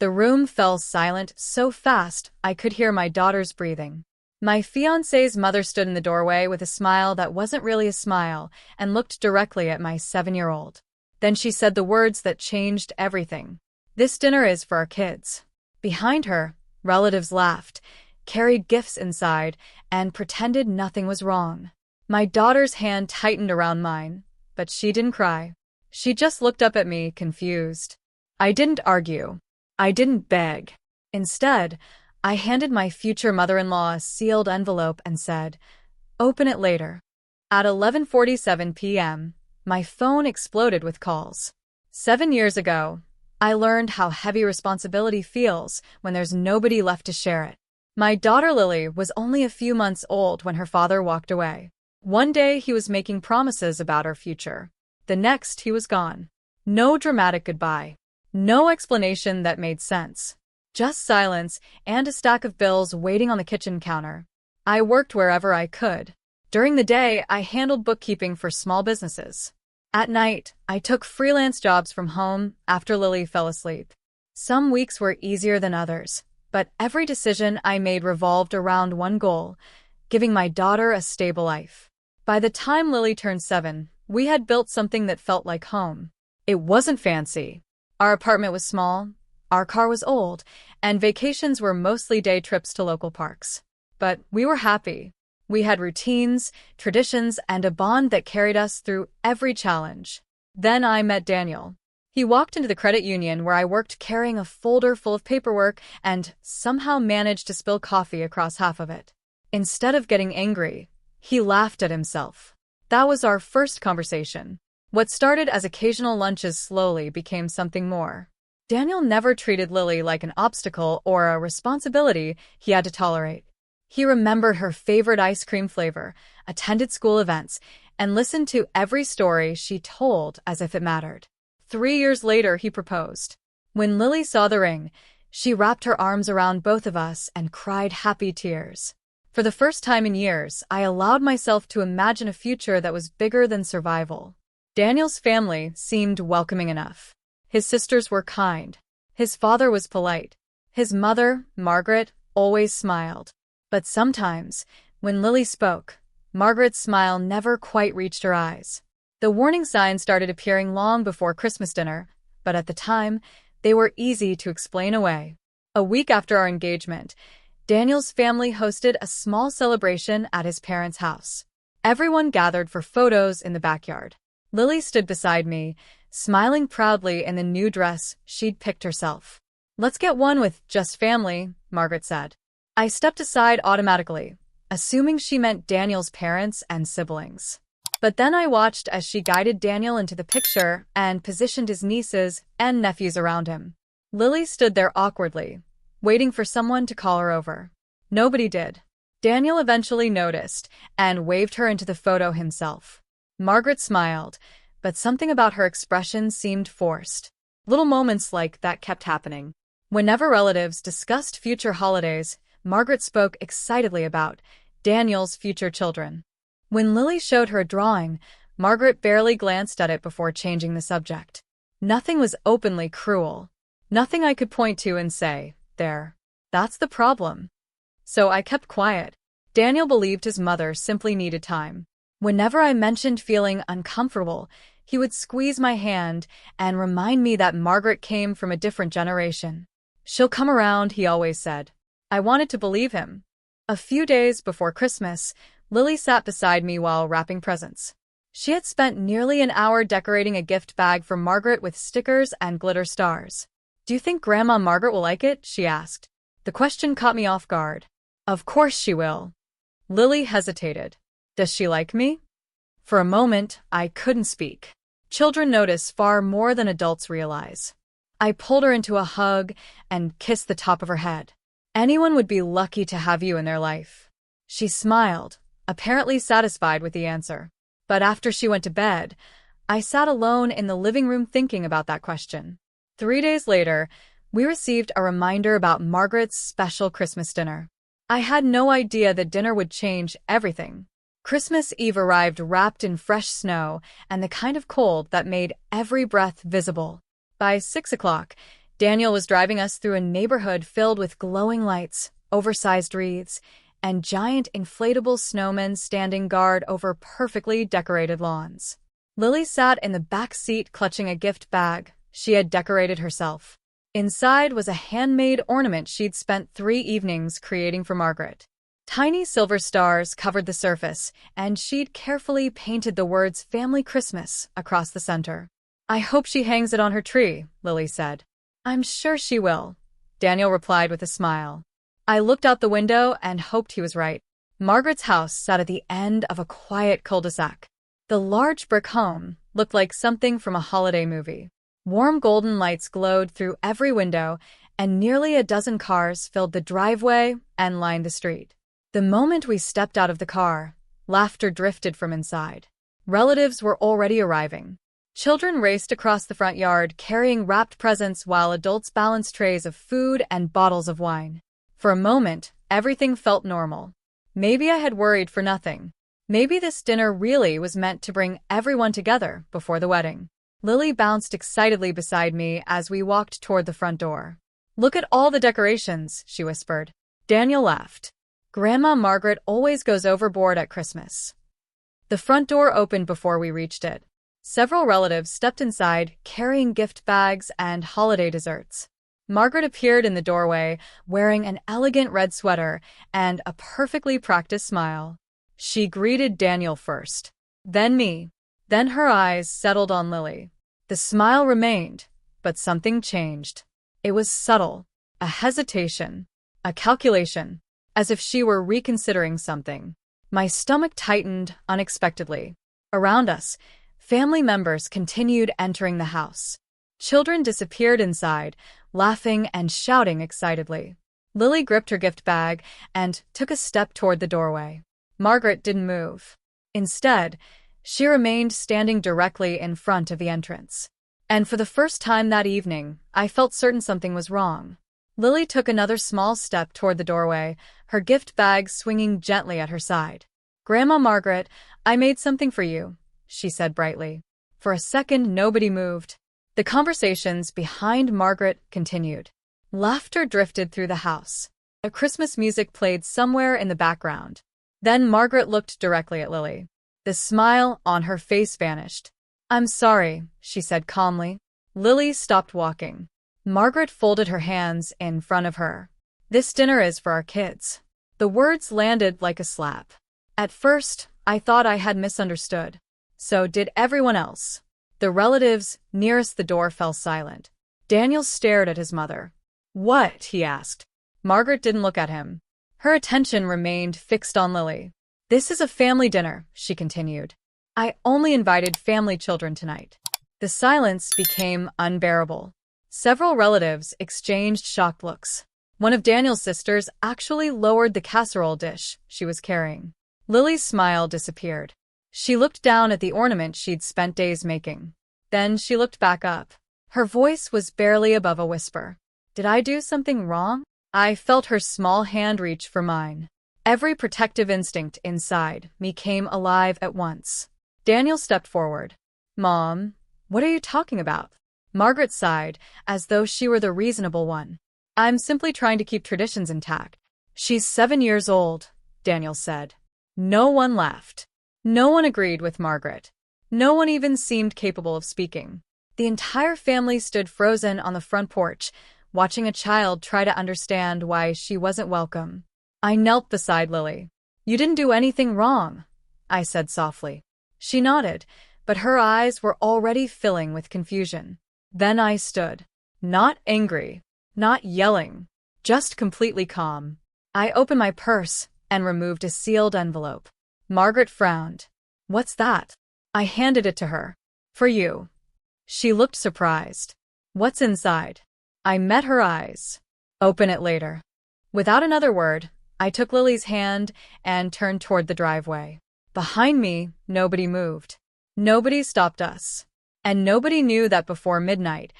The room fell silent so fast I could hear my daughter's breathing. My fiancé's mother stood in the doorway with a smile that wasn't really a smile and looked directly at my 7-year-old. Then she said the words that changed everything. "This dinner is for our kids." Behind her, relatives laughed, carried gifts inside, and pretended nothing was wrong. My daughter's hand tightened around mine, but she didn't cry. She just looked up at me, confused. I didn't argue. I didn't beg. Instead, I handed my future mother-in-law a sealed envelope and said, "Open it later." At 11:47 p.m., my phone exploded with calls. 7 years ago, I learned how heavy responsibility feels when there's nobody left to share it. My daughter Lily was only a few months old when her father walked away. One day he was making promises about our future. The next he was gone. No dramatic goodbye. No explanation that made sense. Just silence and a stack of bills waiting on the kitchen counter. I worked wherever I could. During the day, I handled bookkeeping for small businesses. At night, I took freelance jobs from home after Lily fell asleep. Some weeks were easier than others, but every decision I made revolved around one goal: giving my daughter a stable life. By the time Lily turned 7, we had built something that felt like home. It wasn't fancy. Our apartment was small, our car was old, and vacations were mostly day trips to local parks. But we were happy. We had routines, traditions, and a bond that carried us through every challenge. Then I met Daniel. He walked into the credit union where I worked carrying a folder full of paperwork and somehow managed to spill coffee across half of it. Instead of getting angry, he laughed at himself. That was our first conversation. What started as occasional lunches slowly became something more. Daniel never treated Lily like an obstacle or a responsibility he had to tolerate. He remembered her favorite ice cream flavor, attended school events, and listened to every story she told as if it mattered. 3 years later, he proposed. When Lily saw the ring, she wrapped her arms around both of us and cried happy tears. For the first time in years, I allowed myself to imagine a future that was bigger than survival. Daniel's family seemed welcoming enough. His sisters were kind. His father was polite. His mother, Margaret, always smiled. But sometimes, when Lily spoke, Margaret's smile never quite reached her eyes. The warning signs started appearing long before Christmas dinner, but at the time, they were easy to explain away. A week after our engagement, Daniel's family hosted a small celebration at his parents' house. Everyone gathered for photos in the backyard. Lily stood beside me, smiling proudly in the new dress she'd picked herself. "Let's get one with just family," Margaret said. I stepped aside automatically, assuming she meant Daniel's parents and siblings. But then I watched as she guided Daniel into the picture and positioned his nieces and nephews around him. Lily stood there awkwardly, waiting for someone to call her over. Nobody did. Daniel eventually noticed and waved her into the photo himself. Margaret smiled, but something about her expression seemed forced. Little moments like that kept happening. Whenever relatives discussed future holidays, Margaret spoke excitedly about Daniel's future children. When Lily showed her a drawing, Margaret barely glanced at it before changing the subject. Nothing was openly cruel. Nothing I could point to and say, "There. That's the problem." So I kept quiet. Daniel believed his mother simply needed time. Whenever I mentioned feeling uncomfortable, he would squeeze my hand and remind me that Margaret came from a different generation. "She'll come around," he always said. I wanted to believe him. A few days before Christmas, Lily sat beside me while wrapping presents. She had spent nearly an hour decorating a gift bag for Margaret with stickers and glitter stars. "Do you think Grandma Margaret will like it?" she asked. The question caught me off guard. "Of course she will." Lily hesitated. "Does she like me?" For a moment, I couldn't speak. Children notice far more than adults realize. I pulled her into a hug and kissed the top of her head. "Anyone would be lucky to have you in their life." She smiled, apparently satisfied with the answer. But after she went to bed, I sat alone in the living room thinking about that question. 3 days later, we received a reminder about Margaret's special Christmas dinner. I had no idea that dinner would change everything. Christmas Eve arrived wrapped in fresh snow and the kind of cold that made every breath visible. By 6 o'clock, Daniel was driving us through a neighborhood filled with glowing lights, oversized wreaths, and giant inflatable snowmen standing guard over perfectly decorated lawns. Lily sat in the back seat clutching a gift bag she had decorated herself. Inside was a handmade ornament she'd spent 3 evenings creating for Margaret. Tiny silver stars covered the surface, and she'd carefully painted the words Family Christmas across the center. "I hope she hangs it on her tree," Lily said. "I'm sure she will," Daniel replied with a smile. I looked out the window and hoped he was right. Margaret's house sat at the end of a quiet cul-de-sac. The large brick home looked like something from a holiday movie. Warm golden lights glowed through every window, and nearly a dozen cars filled the driveway and lined the street. The moment we stepped out of the car, laughter drifted from inside. Relatives were already arriving. Children raced across the front yard carrying wrapped presents while adults balanced trays of food and bottles of wine. For a moment, everything felt normal. Maybe I had worried for nothing. Maybe this dinner really was meant to bring everyone together before the wedding. Lily bounced excitedly beside me as we walked toward the front door. "Look at all the decorations," she whispered. Daniel laughed. "Grandma Margaret always goes overboard at Christmas." The front door opened before we reached it. Several relatives stepped inside, carrying gift bags and holiday desserts. Margaret appeared in the doorway, wearing an elegant red sweater and a perfectly practiced smile. She greeted Daniel first, then me. Then her eyes settled on Lily. The smile remained, but something changed. It was subtle, a hesitation, a calculation, as if she were reconsidering something. My stomach tightened unexpectedly. Around us, family members continued entering the house. Children disappeared inside, laughing and shouting excitedly. Lily gripped her gift bag and took a step toward the doorway. Margaret didn't move. Instead, she remained standing directly in front of the entrance. And for the first time that evening, I felt certain something was wrong. Lily took another small step toward the doorway, her gift bag swinging gently at her side. "Grandma Margaret, I made something for you," she said brightly. For a second, nobody moved. The conversations behind Margaret continued. Laughter drifted through the house. A Christmas music played somewhere in the background. Then Margaret looked directly at Lily. The smile on her face vanished. "I'm sorry," she said calmly. Lily stopped walking. Margaret folded her hands in front of her. "This dinner is for our kids." The words landed like a slap. At first, I thought I had misunderstood. So did everyone else. The relatives nearest the door fell silent. Daniel stared at his mother. "What?" he asked. Margaret didn't look at him. Her attention remained fixed on Lily. "This is a family dinner," she continued. "I only invited family children tonight." The silence became unbearable. Several relatives exchanged shocked looks. One of Daniel's sisters actually lowered the casserole dish she was carrying. Lily's smile disappeared. She looked down at the ornament she'd spent days making. Then she looked back up. Her voice was barely above a whisper. "Did I do something wrong?" I felt her small hand reach for mine. Every protective instinct inside me came alive at once. Daniel stepped forward. "Mom, what are you talking about?" Margaret sighed, as though she were the reasonable one. "I'm simply trying to keep traditions intact." "She's 7 years old," Daniel said. No one laughed. No one agreed with Margaret. No one even seemed capable of speaking. The entire family stood frozen on the front porch, watching a child try to understand why she wasn't welcome. I knelt beside Lily. "You didn't do anything wrong," I said softly. She nodded, but her eyes were already filling with confusion. Then I stood. Not angry, not yelling, just completely calm. I opened my purse and removed a sealed envelope. Margaret frowned. "What's that?" I handed it to her. "For you." She looked surprised. "What's inside?" I met her eyes. "Open it later." Without another word, I took Lily's hand and turned toward the driveway. Behind me, nobody moved. Nobody stopped us. And nobody knew that before midnight,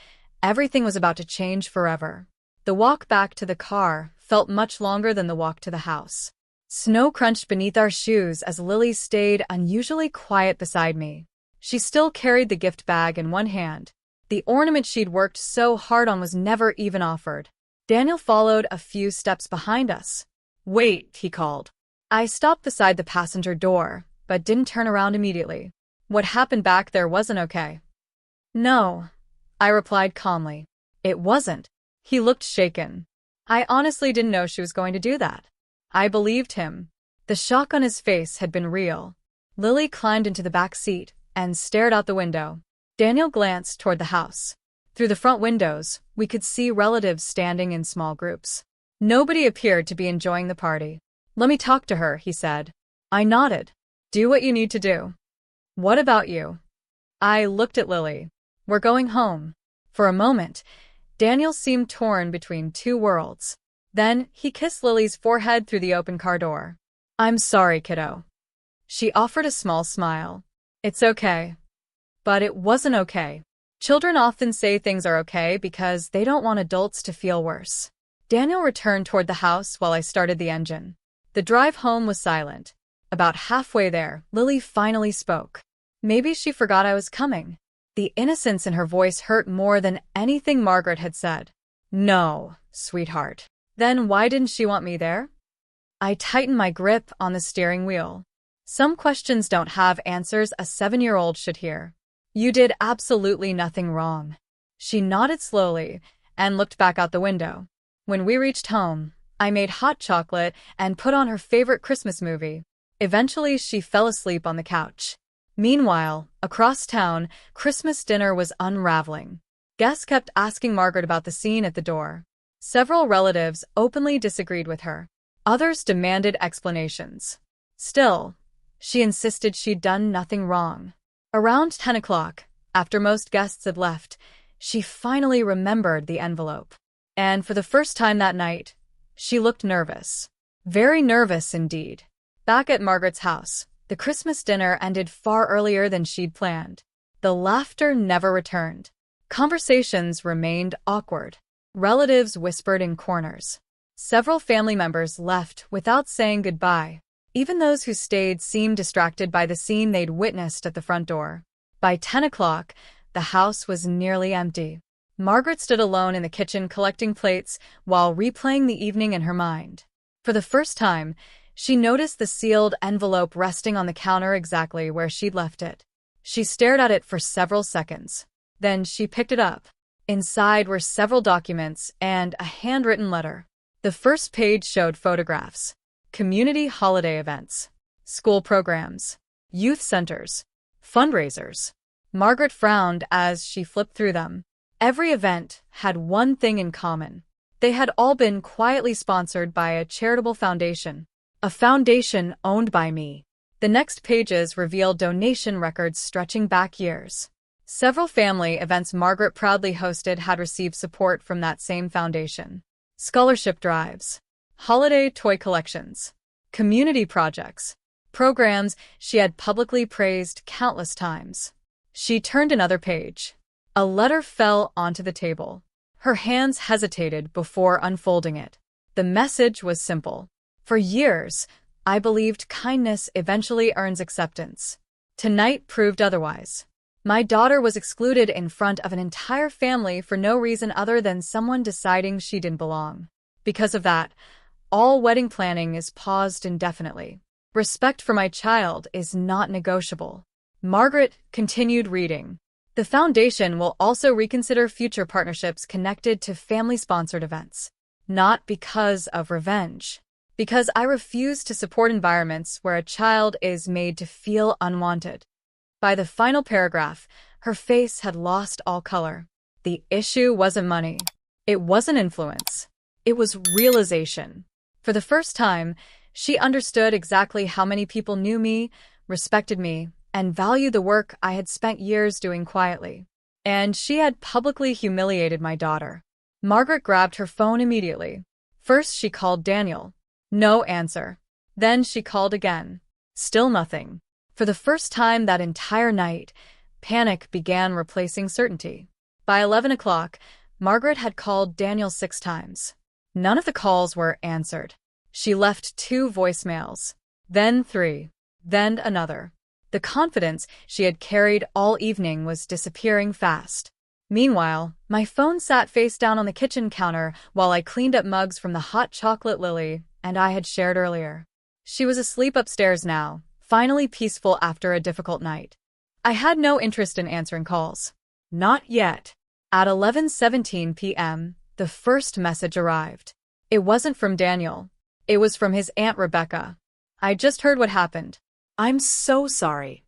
everything was about to change forever. The walk back to the car felt much longer than the walk to the house. Snow crunched beneath our shoes as Lily stayed unusually quiet beside me. She still carried the gift bag in one hand. The ornament she'd worked so hard on was never even offered. Daniel followed a few steps behind us. "Wait," he called. I stopped beside the passenger door, but didn't turn around immediately. What happened back there wasn't okay. "No," I replied calmly. "It wasn't." He looked shaken. I honestly didn't know she was going to do that. I believed him. The shock on his face had been real. Lily climbed into the back seat and stared out the window. Daniel glanced toward the house. Through the front windows, we could see relatives standing in small groups. Nobody appeared to be enjoying the party. "Let me talk to her," he said. I nodded. "Do what you need to do." "What about you?" I looked at Lily. "We're going home." For a moment, Daniel seemed torn between two worlds. Then he kissed Lily's forehead through the open car door. "I'm sorry, kiddo." She offered a small smile. "It's okay." But it wasn't okay. Children often say things are okay because they don't want adults to feel worse. Daniel returned toward the house while I started the engine. The drive home was silent. About halfway there, Lily finally spoke. Maybe she forgot I was coming. The innocence in her voice hurt more than anything Margaret had said. "No, sweetheart." "Then why didn't she want me there?" I tightened my grip on the steering wheel. Some questions don't have answers a 7-year-old should hear. "You did absolutely nothing wrong." She nodded slowly and looked back out the window. When we reached home, I made hot chocolate and put on her favorite Christmas movie. Eventually, she fell asleep on the couch. Meanwhile, across town, Christmas dinner was unraveling. Guests kept asking Margaret about the scene at the door. Several relatives openly disagreed with her. Others demanded explanations. Still, she insisted she'd done nothing wrong. Around 10 o'clock, after most guests had left, she finally remembered the envelope. And for the first time that night, she looked nervous. Very nervous indeed. Back at Margaret's house, the Christmas dinner ended far earlier than she'd planned. The laughter never returned. Conversations remained awkward. Relatives whispered in corners. Several family members left without saying goodbye. Even those who stayed seemed distracted by the scene they'd witnessed at the front door. By 10 o'clock, the house was nearly empty. Margaret stood alone in the kitchen collecting plates while replaying the evening in her mind. For the first time, she noticed the sealed envelope resting on the counter exactly where she'd left it. She stared at it for several seconds. Then she picked it up. Inside were several documents and a handwritten letter. The first page showed photographs. Community holiday events, school programs, youth centers, fundraisers. Margaret frowned as she flipped through them. Every event had one thing in common. They had all been quietly sponsored by a charitable foundation. A foundation owned by me. The next pages revealed donation records stretching back years. Several family events Margaret proudly hosted had received support from that same foundation. Scholarship drives, holiday toy collections, community projects, programs she had publicly praised countless times. She turned another page. A letter fell onto the table. Her hands hesitated before unfolding it. The message was simple. For years, I believed kindness eventually earns acceptance. Tonight proved otherwise. My daughter was excluded in front of an entire family for no reason other than someone deciding she didn't belong. Because of that, all wedding planning is paused indefinitely. Respect for my child is not negotiable. Margaret continued reading. The foundation will also reconsider future partnerships connected to family-sponsored events. Not because of revenge. Because I refuse to support environments where a child is made to feel unwanted. By the final paragraph, her face had lost all color. The issue wasn't money. It wasn't influence. It was realization. For the first time, she understood exactly how many people knew me, respected me, and valued the work I had spent years doing quietly. And she had publicly humiliated my daughter. Margaret grabbed her phone immediately. First, she called Daniel. No answer. Then she called again. Still nothing. For the first time that entire night, panic began replacing certainty. By 11 o'clock, Margaret had called Daniel 6 times. None of the calls were answered. She left 2 voicemails, then 3, then another. The confidence she had carried all evening was disappearing fast. Meanwhile, my phone sat face down on the kitchen counter while I cleaned up mugs from the hot chocolate Lily and I had shared earlier. She was asleep upstairs now, finally peaceful after a difficult night. I had no interest in answering calls. Not yet. At 11:17 p.m., the first message arrived. It wasn't from Daniel. It was from his Aunt Rebecca. I just heard what happened. I'm so sorry.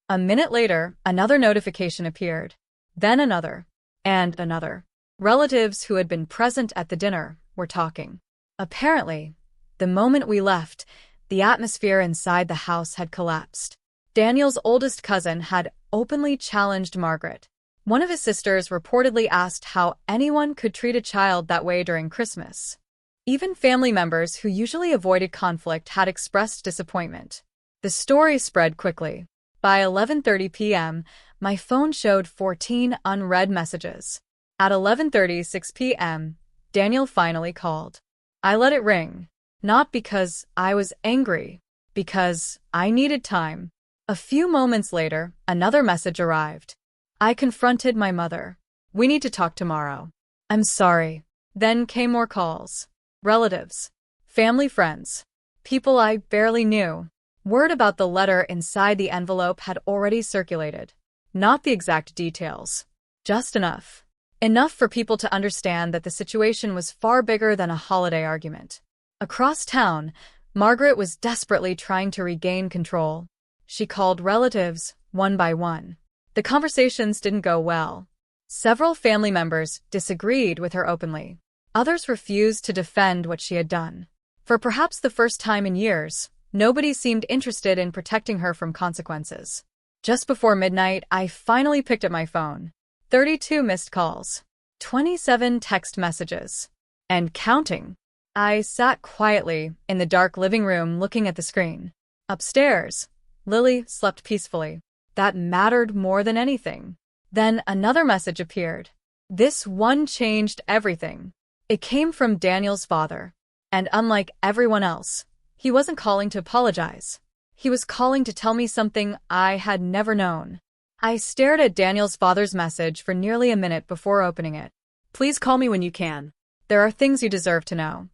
A minute later, another notification appeared. Then another. And another. Relatives who had been present at the dinner were talking. Apparently, the moment we left, the atmosphere inside the house had collapsed. Daniel's oldest cousin had openly challenged Margaret. One of his sisters reportedly asked how anyone could treat a child that way during Christmas. Even family members who usually avoided conflict had expressed disappointment. The story spread quickly. By 11:30 p.m., my phone showed 14 unread messages. At 11:36 p.m., Daniel finally called. I let it ring. Not because I was angry, because I needed time. A few moments later, another message arrived. I confronted my mother. We need to talk tomorrow. I'm sorry. Then came more calls. Relatives. Family friends. People I barely knew. Word about the letter inside the envelope had already circulated. Not the exact details. Just enough. Enough for people to understand that the situation was far bigger than a holiday argument. Across town, Margaret was desperately trying to regain control. She called relatives, one by one. The conversations didn't go well. Several family members disagreed with her openly. Others refused to defend what she had done. For perhaps the first time in years, nobody seemed interested in protecting her from consequences. Just before midnight, I finally picked up my phone. 32 missed calls. 27 text messages. And counting. I sat quietly in the dark living room looking at the screen. Upstairs, Lily slept peacefully. That mattered more than anything. Then another message appeared. This one changed everything. It came from Daniel's father. And unlike everyone else, he wasn't calling to apologize. He was calling to tell me something I had never known. I stared at Daniel's father's message for nearly a minute before opening it. Please call me when you can. There are things you deserve to know.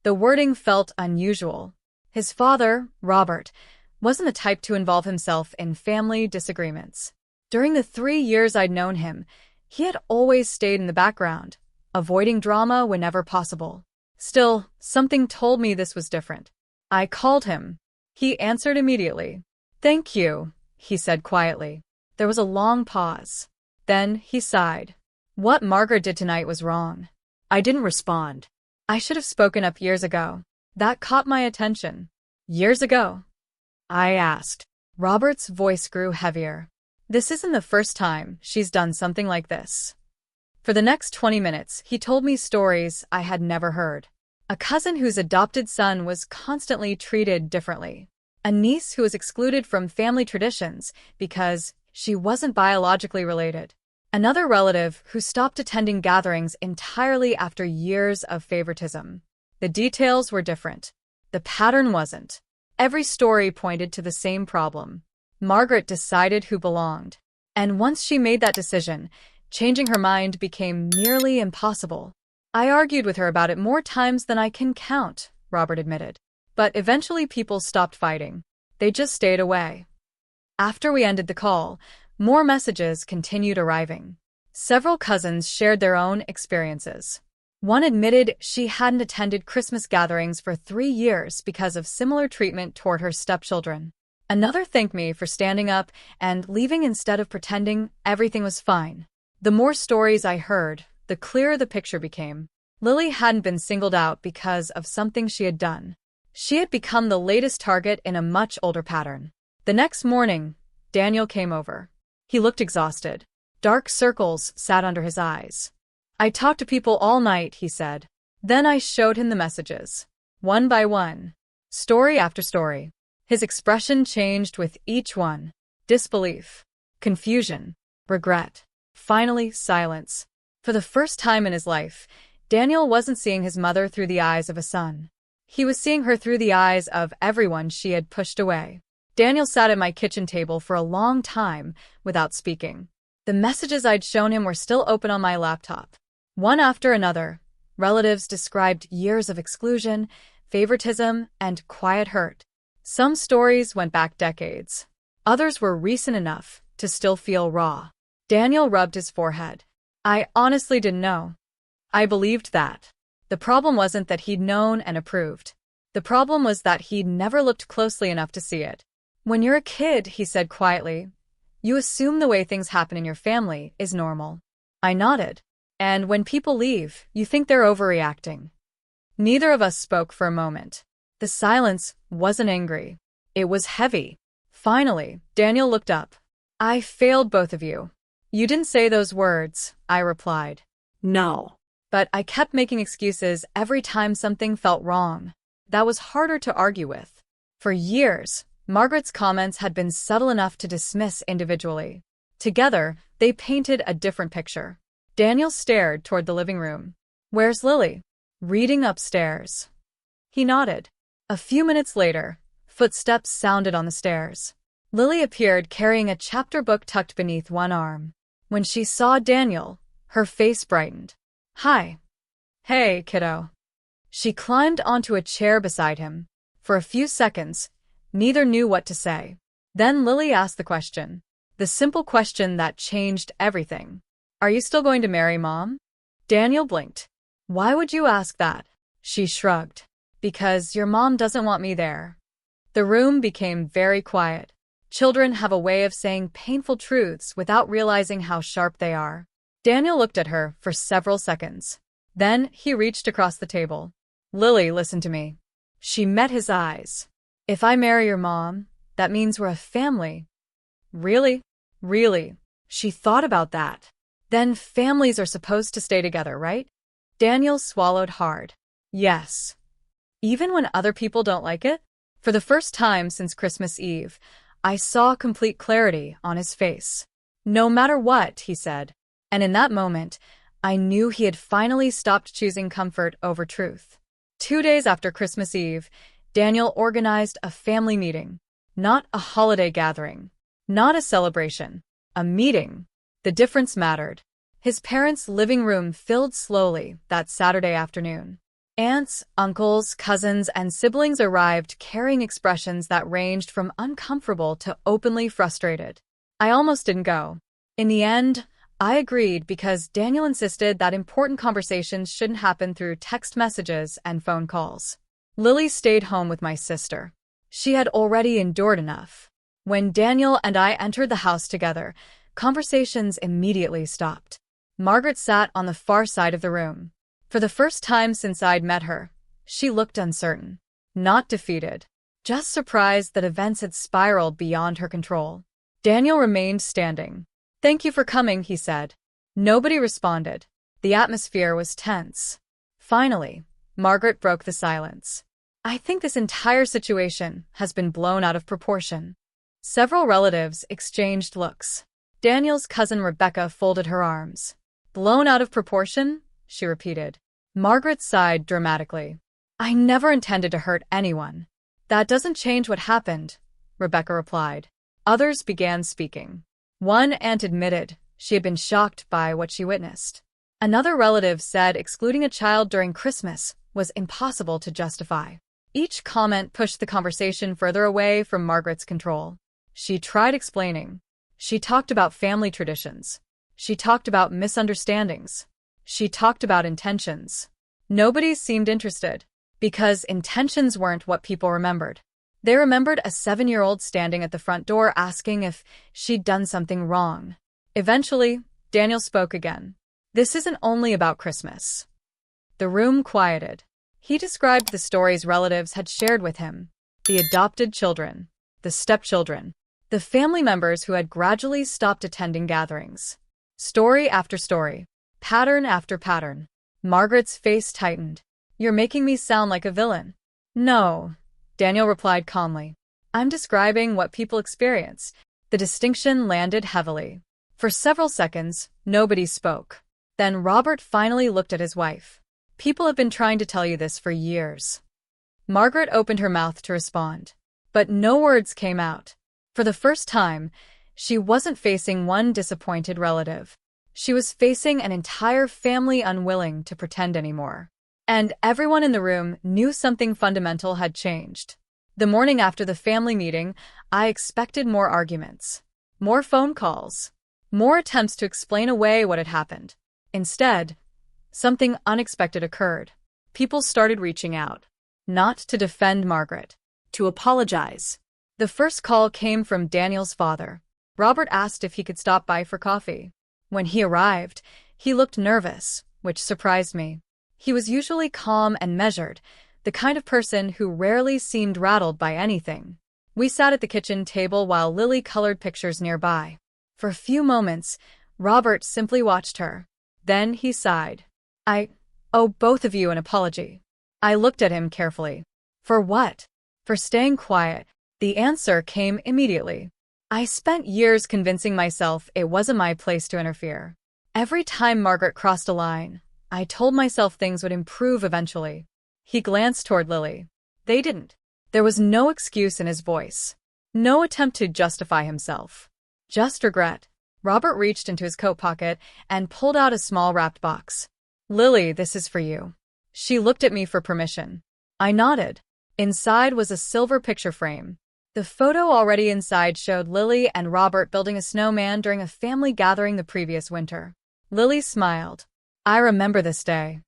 The wording felt unusual. His father, Robert, wasn't the type to involve himself in family disagreements. During the 3 years I'd known him, he had always stayed in the background, avoiding drama whenever possible. Still, something told me this was different. I called him. He answered immediately. Thank you, he said quietly. There was a long pause. Then he sighed. What Margaret did tonight was wrong. I didn't respond. I should have spoken up years ago. That caught my attention. Years ago? I asked. Robert's voice grew heavier. This isn't the first time she's done something like this. For the next 20 minutes, he told me stories I had never heard. A cousin whose adopted son was constantly treated differently. A niece who was excluded from family traditions because she wasn't biologically related. Another relative who stopped attending gatherings entirely after years of favoritism. The details were different. The pattern wasn't. Every story pointed to the same problem. Margaret decided who belonged. And once she made that decision, changing her mind became nearly impossible. I argued with her about it more times than I can count, Robert admitted. But eventually people stopped fighting. They just stayed away. After we ended the call, more messages continued arriving. Several cousins shared their own experiences. One admitted she hadn't attended Christmas gatherings for 3 years because of similar treatment toward her stepchildren. Another thanked me for standing up and leaving instead of pretending everything was fine. The more stories I heard, the clearer the picture became. Lily hadn't been singled out because of something she had done. She had become the latest target in a much older pattern. The next morning, Daniel came over. He looked exhausted. Dark circles sat under his eyes. I talked to people all night, he said. Then I showed him the messages. One by one. Story after story. His expression changed with each one. Disbelief. Confusion. Regret. Finally, silence. For the first time in his life, Daniel wasn't seeing his mother through the eyes of a son. He was seeing her through the eyes of everyone she had pushed away. Daniel sat at my kitchen table for a long time without speaking. The messages I'd shown him were still open on my laptop. One after another, relatives described years of exclusion, favoritism, and quiet hurt. Some stories went back decades. Others were recent enough to still feel raw. Daniel rubbed his forehead. I honestly didn't know. I believed that. The problem wasn't that he'd known and approved. The problem was that he'd never looked closely enough to see it. When you're a kid, he said quietly, you assume the way things happen in your family is normal. I nodded. And when people leave, you think they're overreacting. Neither of us spoke for a moment. The silence wasn't angry. It was heavy. Finally, Daniel looked up. I failed both of you. You didn't say those words, I replied. No. But I kept making excuses every time something felt wrong. That was harder to argue with. For years, Margaret's comments had been subtle enough to dismiss individually. Together, they painted a different picture. Daniel stared toward the living room. Where's Lily? Reading upstairs. He nodded. A few minutes later, footsteps sounded on the stairs. Lily appeared carrying a chapter book tucked beneath one arm. When she saw Daniel, her face brightened. Hi. Hey, kiddo. She climbed onto a chair beside him. For a few seconds, neither knew what to say. Then Lily asked the question. The simple question that changed everything. Are you still going to marry Mom? Daniel blinked. Why would you ask that? She shrugged. Because your mom doesn't want me there. The room became very quiet. Children have a way of saying painful truths without realizing how sharp they are. Daniel looked at her for several seconds. Then he reached across the table. Lily, listen to me. She met his eyes. If I marry your mom, that means we're a family. Really? Really? She thought about that. Then families are supposed to stay together, right? Daniel swallowed hard. Yes. Even when other people don't like it? For the first time since Christmas Eve, I saw complete clarity on his face. No matter what, he said. And in that moment, I knew he had finally stopped choosing comfort over truth. 2 days after Christmas Eve, Daniel organized a family meeting. Not a holiday gathering. Not a celebration. A meeting. The difference mattered. His parents' living room filled slowly that Saturday afternoon. Aunts, uncles, cousins, and siblings arrived carrying expressions that ranged from uncomfortable to openly frustrated. I almost didn't go. In the end, I agreed because Daniel insisted that important conversations shouldn't happen through text messages and phone calls. Lily stayed home with my sister. She had already endured enough. When Daniel and I entered the house together, conversations immediately stopped. Margaret sat on the far side of the room. For the first time since I'd met her, she looked uncertain. Not defeated. Just surprised that events had spiraled beyond her control. Daniel remained standing. Thank you for coming, he said. Nobody responded. The atmosphere was tense. Finally, Margaret broke the silence. I think this entire situation has been blown out of proportion. Several relatives exchanged looks. Daniel's cousin Rebecca folded her arms. Blown out of proportion? She repeated. Margaret sighed dramatically. I never intended to hurt anyone. That doesn't change what happened, Rebecca replied. Others began speaking. One aunt admitted she had been shocked by what she witnessed. Another relative said excluding a child during Christmas was impossible to justify. Each comment pushed the conversation further away from Margaret's control. She tried explaining. She talked about family traditions. She talked about misunderstandings. She talked about intentions. Nobody seemed interested, because intentions weren't what people remembered. They remembered a 7-year-old standing at the front door asking if she'd done something wrong. Eventually, Daniel spoke again. This isn't only about Christmas. The room quieted. He described the stories relatives had shared with him. The adopted children, the stepchildren, the family members who had gradually stopped attending gatherings. Story after story. Pattern after pattern. Margaret's face tightened. You're making me sound like a villain. No, Daniel replied calmly. I'm describing what people experience. The distinction landed heavily. For several seconds, nobody spoke. Then Robert finally looked at his wife. People have been trying to tell you this for years. Margaret opened her mouth to respond, but no words came out. For the first time, She wasn't facing one disappointed relative. She was facing an entire family unwilling to pretend anymore. And everyone in the room knew something fundamental had changed. The morning after the family meeting, I expected more arguments, more phone calls, more attempts to explain away what had happened. Instead, something unexpected occurred. People started reaching out, not to defend Margaret, to apologize. The first call came from Daniel's father. Robert asked if he could stop by for coffee. When he arrived, he looked nervous, which surprised me. He was usually calm and measured, the kind of person who rarely seemed rattled by anything. We sat at the kitchen table while Lily colored pictures nearby. For a few moments, Robert simply watched her. Then he sighed. I owe both of you an apology. I looked at him carefully. For what? For staying quiet. The answer came immediately. I spent years convincing myself it wasn't my place to interfere. Every time Margaret crossed a line, I told myself things would improve eventually. He glanced toward Lily. They didn't. There was no excuse in his voice. No attempt to justify himself. Just regret. Robert reached into his coat pocket and pulled out a small wrapped box. Lily, this is for you. She looked at me for permission. I nodded. Inside was a silver picture frame. The photo already inside showed Lily and Robert building a snowman during a family gathering the previous winter. Lily smiled. I remember this day.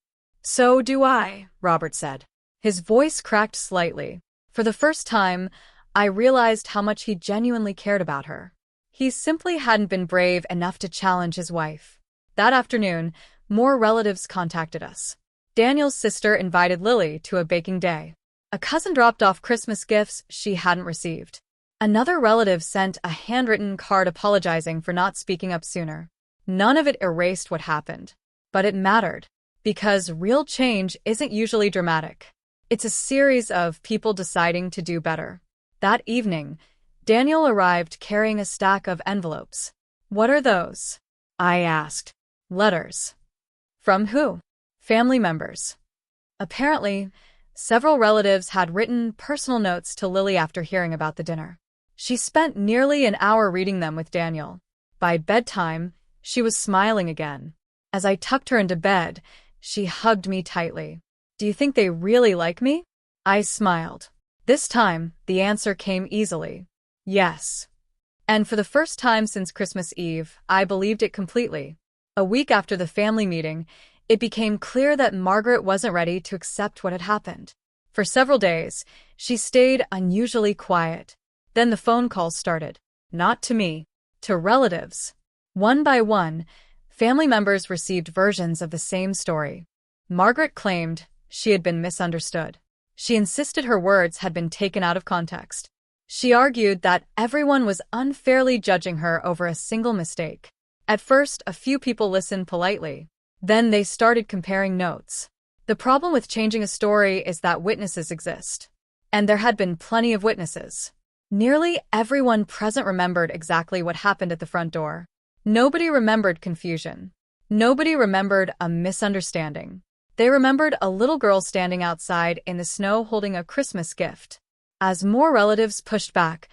So do I, Robert said. His voice cracked slightly. For the first time, I realized how much he genuinely cared about her. He simply hadn't been brave enough to challenge his wife. That afternoon, more relatives contacted us. Daniel's sister invited Lily to a baking day. A cousin dropped off Christmas gifts she hadn't received. Another relative sent a handwritten card apologizing for not speaking up sooner. None of it erased what happened. But it mattered. Because real change isn't usually dramatic. It's a series of people deciding to do better. That evening, Daniel arrived carrying a stack of envelopes. What are those? I asked. Letters. From who? Family members. Apparently, several relatives had written personal notes to Lily after hearing about the dinner. She spent nearly an hour reading them with Daniel. By bedtime, she was smiling again. As I tucked her into bed, she hugged me tightly. Do you think they really like me? I smiled. This time, the answer came easily. Yes. And for the first time since Christmas Eve, I believed it completely. A week after the family meeting, it became clear that Margaret wasn't ready to accept what had happened. For several days, she stayed unusually quiet. Then the phone calls started. Not to me, to relatives. One by one, family members received versions of the same story. Margaret claimed she had been misunderstood. She insisted her words had been taken out of context. She argued that everyone was unfairly judging her over a single mistake. At first, a few people listened politely. Then they started comparing notes. The problem with changing a story is that witnesses exist. And there had been plenty of witnesses. Nearly everyone present remembered exactly what happened at the front door. Nobody remembered confusion. Nobody remembered a misunderstanding. They remembered a little girl standing outside in the snow holding a Christmas gift. As more relatives pushed back,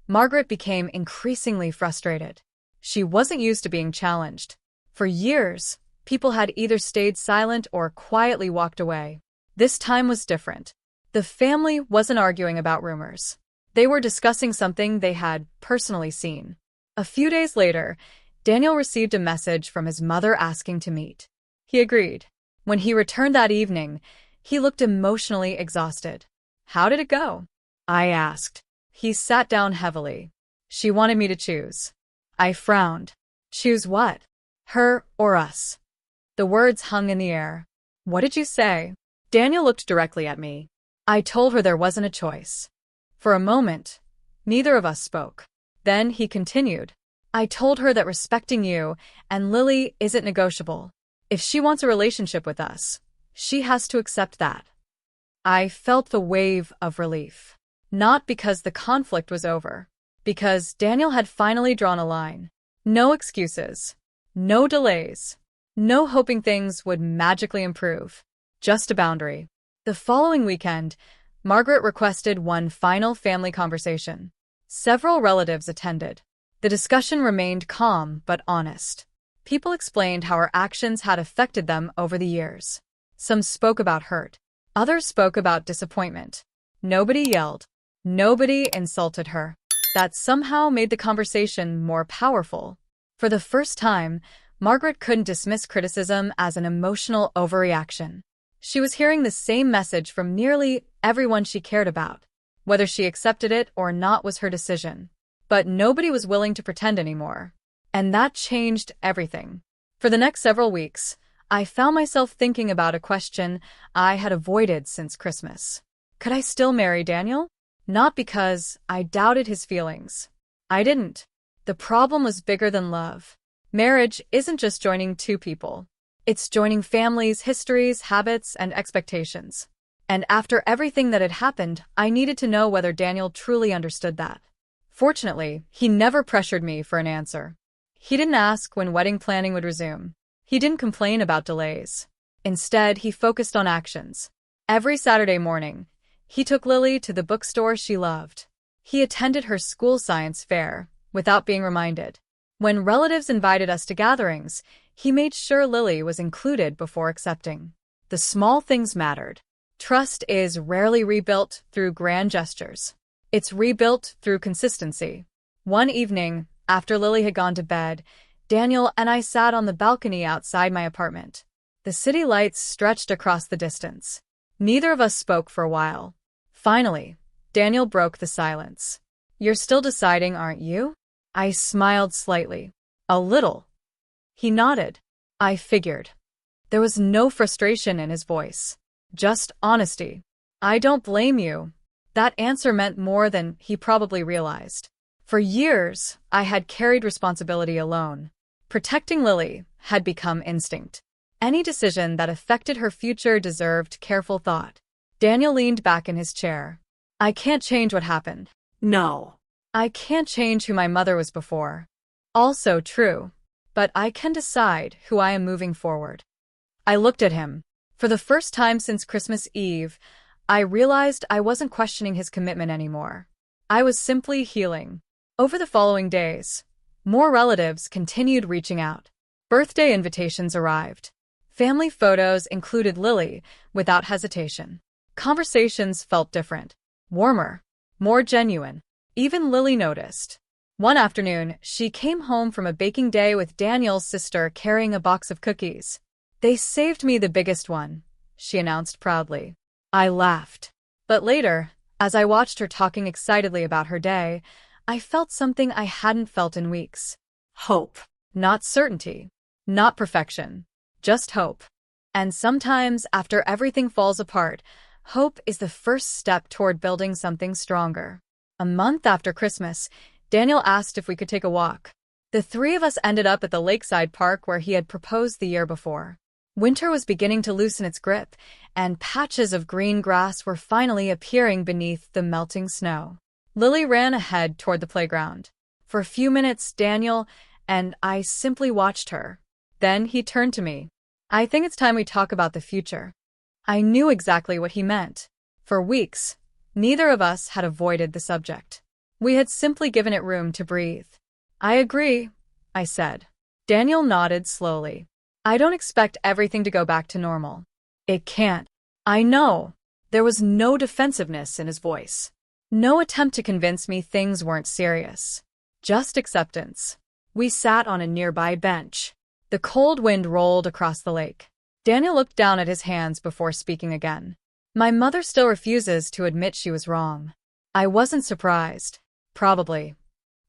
Margaret became increasingly frustrated. She wasn't used to being challenged. For years, people had either stayed silent or quietly walked away. This time was different. The family wasn't arguing about rumors. They were discussing something they had personally seen. A few days later, Daniel received a message from his mother asking to meet. He agreed. When he returned that evening, he looked emotionally exhausted. How did it go? I asked. He sat down heavily. She wanted me to choose. I frowned. Choose what? Her or us? The words hung in the air. What did you say? Daniel looked directly at me. I told her there wasn't a choice. For a moment, neither of us spoke. Then he continued. I told her that respecting you and Lily isn't negotiable. If she wants a relationship with us, she has to accept that. I felt the wave of relief. Not because the conflict was over. Because Daniel had finally drawn a line. No excuses. No delays. No hoping things would magically improve. Just a boundary. The following weekend, Margaret requested one final family conversation. Several relatives attended. The discussion remained calm but honest. People explained how her actions had affected them over the years. Some spoke about hurt. Others spoke about disappointment. Nobody yelled. Nobody insulted her. That somehow made the conversation more powerful. For the first time, Margaret couldn't dismiss criticism as an emotional overreaction. She was hearing the same message from nearly everyone she cared about. Whether she accepted it or not was her decision. But nobody was willing to pretend anymore. And that changed everything. For the next several weeks, I found myself thinking about a question I had avoided since Christmas. Could I still marry Daniel? Not because I doubted his feelings. I didn't. The problem was bigger than love. Marriage isn't just joining two people. It's joining families, histories, habits, and expectations. And after everything that had happened, I needed to know whether Daniel truly understood that. Fortunately, he never pressured me for an answer. He didn't ask when wedding planning would resume. He didn't complain about delays. Instead, he focused on actions. Every Saturday morning, he took Lily to the bookstore she loved. He attended her school science fair, without being reminded. When relatives invited us to gatherings, he made sure Lily was included before accepting. The small things mattered. Trust is rarely rebuilt through grand gestures. It's rebuilt through consistency. One evening, after Lily had gone to bed, Daniel and I sat on the balcony outside my apartment. The city lights stretched across the distance. Neither of us spoke for a while. Finally, Daniel broke the silence. "You're still deciding, aren't you?" I smiled slightly. "A little." He nodded. I figured. There was no frustration in his voice. Just honesty. "I don't blame you." That answer meant more than he probably realized. For years, I had carried responsibility alone. Protecting Lily had become instinct. Any decision that affected her future deserved careful thought. Daniel leaned back in his chair. "I can't change what happened." "No." "I can't change who my mother was before." Also true. But I can decide who I am moving forward. I looked at him. For the first time since Christmas Eve, I realized I wasn't questioning his commitment anymore. I was simply healing. Over the following days, more relatives continued reaching out. Birthday invitations arrived. Family photos included Lily without hesitation. Conversations felt different, warmer, more genuine. Even Lily noticed. One afternoon, she came home from a baking day with Daniel's sister carrying a box of cookies. "They saved me the biggest one," she announced proudly. I laughed. But later, as I watched her talking excitedly about her day, I felt something I hadn't felt in weeks. Hope. Not certainty. Not perfection. Just hope. And sometimes, after everything falls apart, hope is the first step toward building something stronger. A month after Christmas, Daniel asked if we could take a walk. The three of us ended up at the lakeside park where he had proposed the year before. Winter was beginning to loosen its grip, and patches of green grass were finally appearing beneath the melting snow. Lily ran ahead toward the playground. For a few minutes, Daniel and I simply watched her. Then he turned to me. "I think it's time we talk about the future." I knew exactly what he meant. For weeks, neither of us had avoided the subject. We had simply given it room to breathe. "I agree," I said. Daniel nodded slowly. "I don't expect everything to go back to normal." "It can't." "I know." There was no defensiveness in his voice. No attempt to convince me things weren't serious. Just acceptance. We sat on a nearby bench. The cold wind rolled across the lake. Daniel looked down at his hands before speaking again. "My mother still refuses to admit she was wrong." I wasn't surprised. Probably.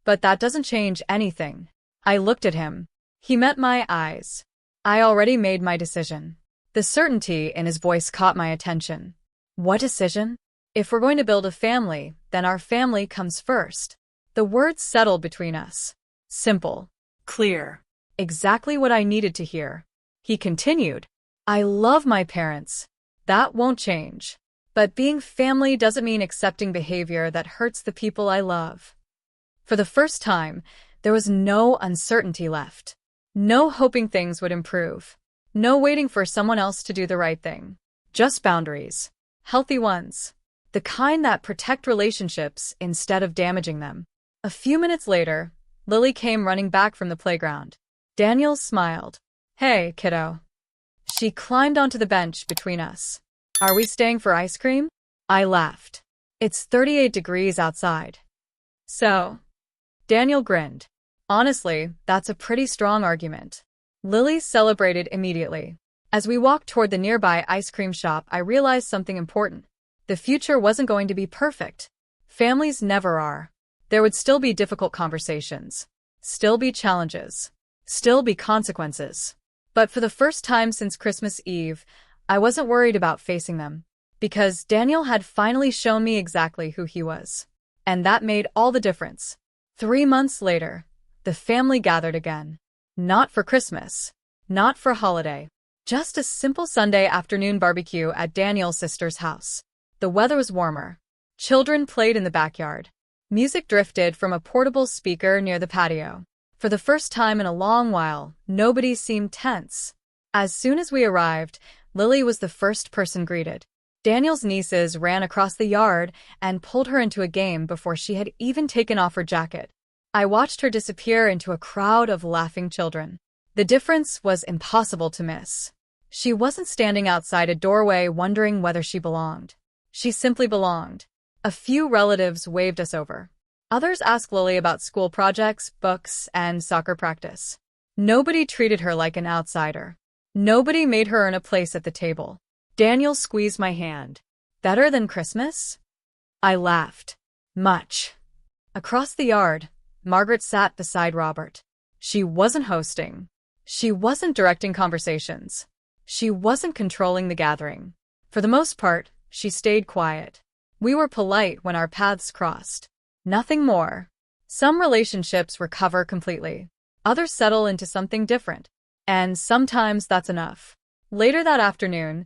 But that doesn't change anything. I looked at him. He met my eyes. I already made my decision. The certainty in his voice caught my attention. "What decision?" "If we're going to build a family, then our family comes first." The words settled between us. Simple. Clear. Exactly what I needed to hear. He continued. "I love my parents. That won't change. But being family doesn't mean accepting behavior that hurts the people I love." For the first time, there was no uncertainty left. No hoping things would improve. No waiting for someone else to do the right thing. Just boundaries. Healthy ones. The kind that protect relationships instead of damaging them. A few minutes later, Lily came running back from the playground. Daniel smiled. Hey, kiddo. She climbed onto the bench between us. Are we staying for ice cream? I laughed. It's 38 degrees outside. So? Daniel grinned. Honestly, that's a pretty strong argument. Lily celebrated immediately. As we walked toward the nearby ice cream shop, I realized something important. The future wasn't going to be perfect. Families never are. There would still be difficult conversations. Still be challenges. Still be consequences. But for the first time since Christmas Eve, I wasn't worried about facing them. Because Daniel had finally shown me exactly who he was. And that made all the difference. 3 months later, the family gathered again. Not for Christmas. Not for a holiday. Just a simple Sunday afternoon barbecue at Daniel's sister's house. The weather was warmer. Children played in the backyard. Music drifted from a portable speaker near the patio. For the first time in a long while, nobody seemed tense. As soon as we arrived, Lily was the first person greeted. Daniel's nieces ran across the yard and pulled her into a game before she had even taken off her jacket. I watched her disappear into a crowd of laughing children. The difference was impossible to miss. She wasn't standing outside a doorway wondering whether she belonged. She simply belonged. A few relatives waved us over. Others asked Lily about school projects, books, and soccer practice. Nobody treated her like an outsider. Nobody made her earn a place at the table. Daniel squeezed my hand. Better than Christmas? I laughed. Much. Across the yard, Margaret sat beside Robert. She wasn't hosting. She wasn't directing conversations. She wasn't controlling the gathering. For the most part, she stayed quiet. We were polite when our paths crossed. Nothing more. Some relationships recover completely. Others settle into something different. And sometimes that's enough. Later that afternoon,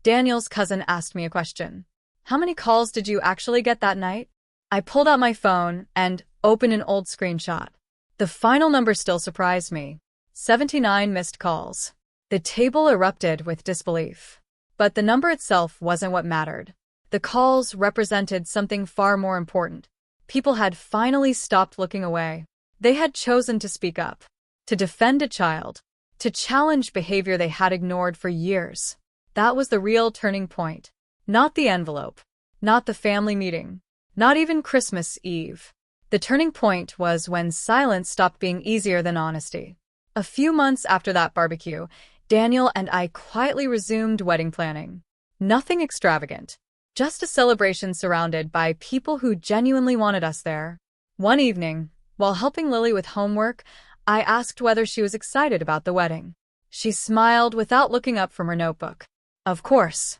Daniel's cousin asked me a question. How many calls did you actually get that night? I pulled out my phone and opened an old screenshot. The final number still surprised me. 79 missed calls. The table erupted with disbelief. But the number itself wasn't what mattered. The calls represented something far more important. People had finally stopped looking away. They had chosen to speak up, to defend a child, to challenge behavior they had ignored for years. That was the real turning point. Not the envelope, not the family meeting, not even Christmas Eve. The turning point was when silence stopped being easier than honesty. A few months after that barbecue, Daniel and I quietly resumed wedding planning. Nothing extravagant. Just a celebration surrounded by people who genuinely wanted us there. One evening, while helping Lily with homework, I asked whether she was excited about the wedding. She smiled without looking up from her notebook. Of course.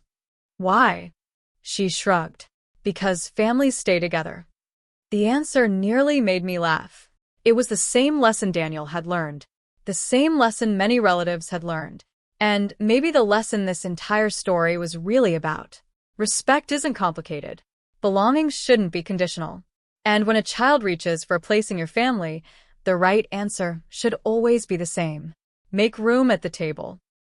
Why? She shrugged. Because families stay together. The answer nearly made me laugh. It was the same lesson Daniel had learned. The same lesson many relatives had learned. And maybe the lesson this entire story was really about. Respect isn't complicated. Belonging shouldn't be conditional. And when a child reaches for a place in your family, the right answer should always be the same. Make room at the table.